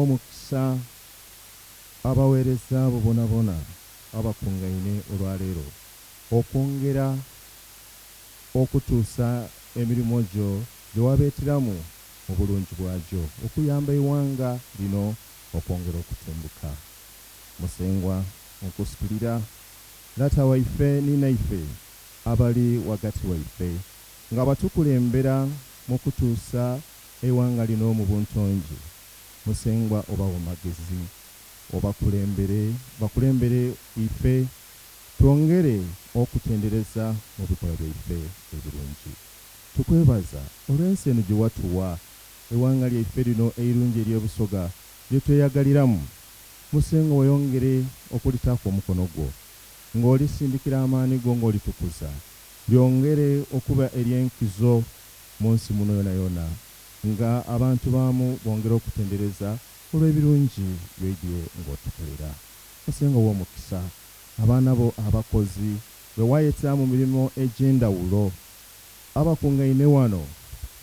omukisa abaweereza abo bonabona abakungaine olwaleero okwongera okutuusa emirimu gyo gye wabeeteramu mu bulungi bwagyo okuyamba eggwanga lino okwongera okutumbuka. Musengwa nkusitulira Taata waife ninaife abali wagati waife nga batukulembera mu kutuusa eggwanga lino mu buntongi. Musengwa obawa amagezi bakulembere ife twongere okutendereza mu bikolwa byaife ebirungi. Tukwebaza olw'ensi eno gye watuwa eggwanga lyaife lino eirungi ery'obusoga lye tweyagaliramu. Musengwa weyongere okulitaako omukono gwo ng'olisindikira amaani go ng'olitukuza lyongere okuba ery'enkizo mu nsi muno yona yona nga abantu baamu bongera okutendereza olw'ebirungi by'oyiye ng'otukolera. Musengwa w'omukisa abaana bo abakozi be wayeta mu mirimu egy'endawulo abakungaine wano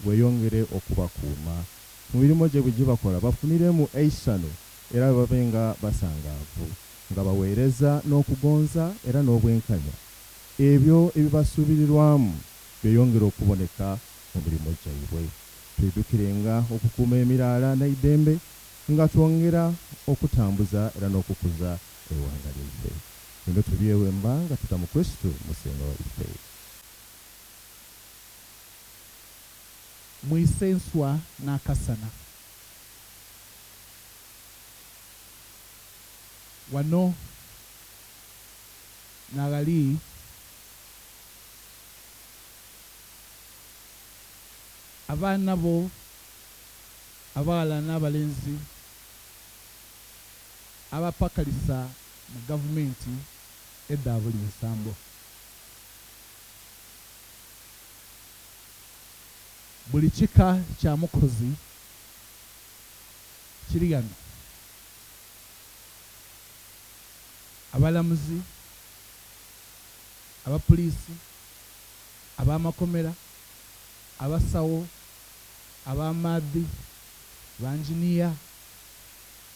weyongere okubakuuma mu mirimu gye bwe gibakola bafuniremu eisano era babe nga basangaavu nga baweereza n'okugonza era n'obwenkanya ebyo ebibasuubirirwamu byeyongera okuboneka mu mirimu gyaibwe. Twidukirenga okukuuma emiraala n'eddembe nga twongera okutambuza era n'okukuza eggwanga lyaife. Bino tubyewemba nga tuta mu Kristo Musenga waife. Mwisenswa n'akasana wano nagali abaana bo abawala n'abalenzi abapakalisa mu gavumenti edda buli nsambo. Buli kika kya mukozi kiri hano. Abalamuzi, abapoliisi, ab'amakomera, abasawo, ab'amaadhi, banjiniya,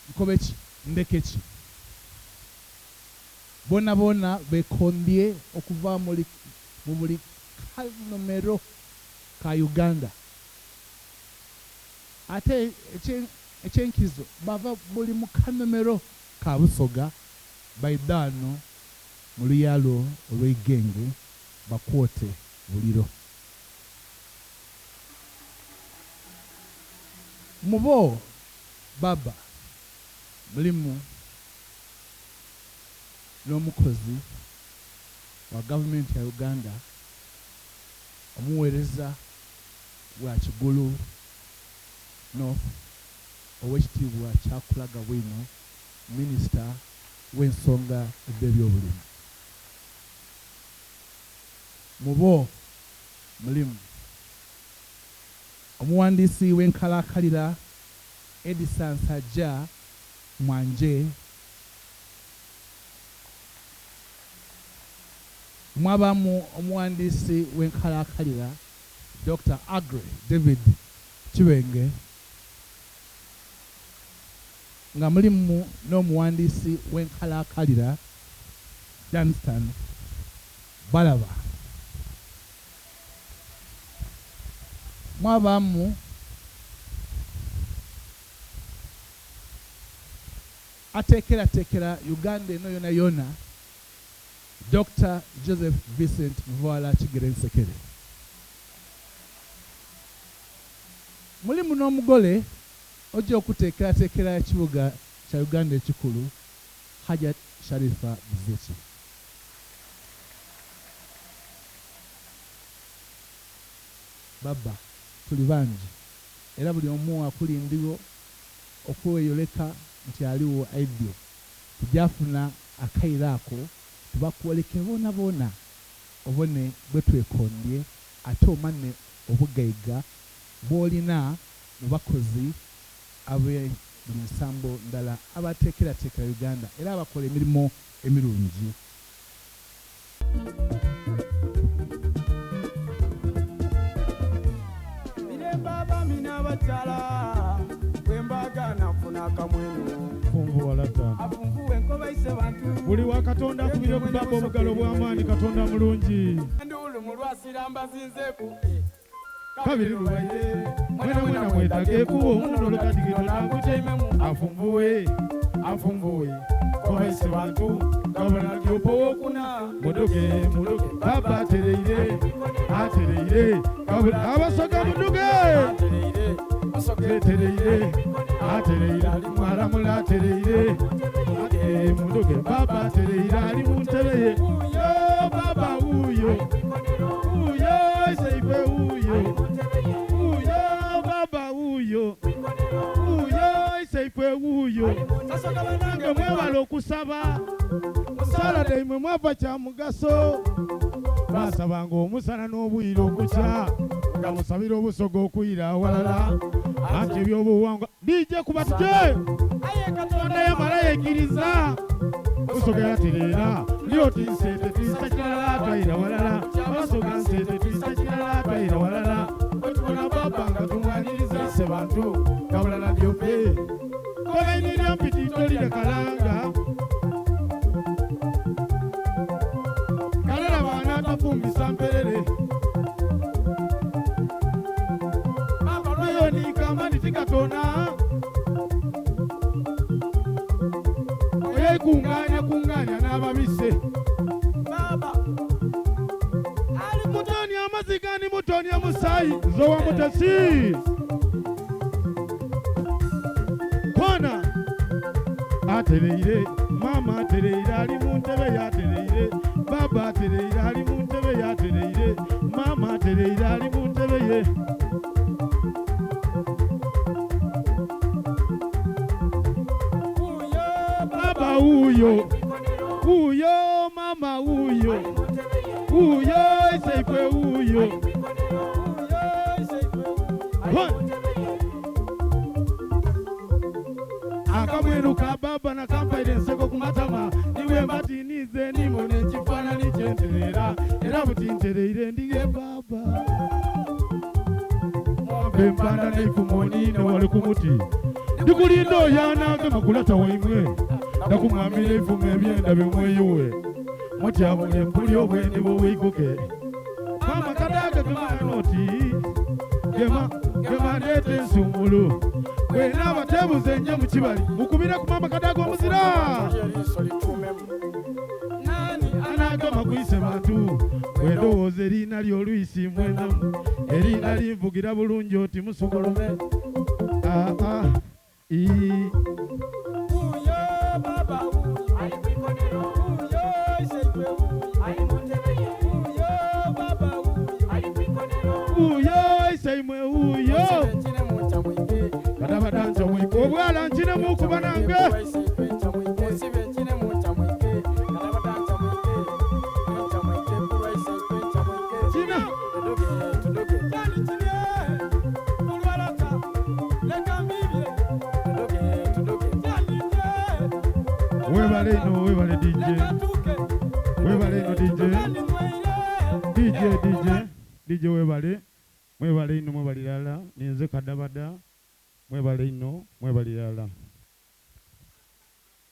nkobeki ndekeki bona bona bekondye okuva mu buli kanomero ka Uganda. Ate ekyenkizo bava buli mu kanomero ka Busoga baidano mu luyalo olw'egenge bakwote buliro. Mubo baba mulimu n'omukozi wa gavumenti ya Uganda omuweereza wa Kigulu North owekitiibwa Kyakulaga Bwino minisita w'ensonga ez'ebyobulimi. Mubo mulimu omuwandiisi w'enkalaakalira Edison Sajja Mwanje, mwabamu omuwandiisi w'enkalaakalira Dr. Agre David Kibenge, nga mulimu n'omuwandiisi w'enkalaakalira Dunstan Balaba. Mwabamu ateekerateekera Uganda eno yona yona Dr. Joseph Vincent Mvwala Kigere Nsekere. Mulimu n'omugole ojja okuteekerateekera ekibuga kya Uganda ekikulu Hajat Sharifa Bizeki. Baba tuli bangi era buli omu akulindiwo okweyoleka nti aliwo aidyo tujafuna akaire ako tubakwoleke bona bona obone bwe twekondye ate omane obugaiga bwolina mu bakozi abe buli nsambo ndala abateekerateekera Uganda era abakola emirimu emirungi. Baba mina batala wembaga nafuna kamwe funvuwala ta afunvuwe enkoba ise bantu buli wa Katonda akubire ku baba obugalo bw'amaanyi Katonda mulungi ndulu mulwasira mbazinzeku kabiri lubaire mwena mwetage ekubo omuno olukaddigiro nakutaimemu afunvuwe koba ise bantu kabona lyopo wokuna muduge baba atereire kabula abasoga muduge atereire ali mwalamula atereire muduge baba atereire ali mu ntebe ye uyo baba uyo iseife uyo baba uyo iseife uyo nange mwebala okusaba Saturday mwe mwava kya mugaso basabanga omusana n'obwire okukya nga musabira obusoga okuyira awalala anti ebyobuwangwa DJ kubatuje Katonda yamala yekkiriza busoga yatereera lyoti nsente twisa kirala twayira walala basoga nsente twisa kirala twayira walala otubona baba nga tumwaniriza ise bantu kabulala lyope kobainira mpiti tolire kalanga kalala baana tafumbisa mperere baba lwayoni kamba nitikatona kunganya n'ababise baba ali mutoni amazigani mutoni amusayi zowa mutasi kona atereire mama atereire ali mu ntebe yatereire baba atereire ali mu ntebe yatereire mama atereire ali mu ntebe ye baba uyo mama uyo iseife uyo akamweru ka baba na kampaire enseko ku matama niwe mbatinize nimone ekifaananyi kyentereera era butintereire ndige baba bempanda neifumonyi newali ku muti ndikulinda oyanange makulata waimwe nakumwamira eifumu ebyenda bimweyuwe mutyabula empuli obwendi bw'oweikuke mama kadage gemanoti gemandeeta ensumulu bwena abatebuze ennyo mu kibali mukubire ku mama kadage omuzira anagama kuyise bantu bwendowooza eriina ly'oluyisi mwenamu eriina linvugira bulungi oti musogolome uyo iseimwe uyo kadabadanza mwiko obwala nkine mukuba nange webale DJ DJ webale ino mwebalirala ninze kadabada mwebale ino mwebalirala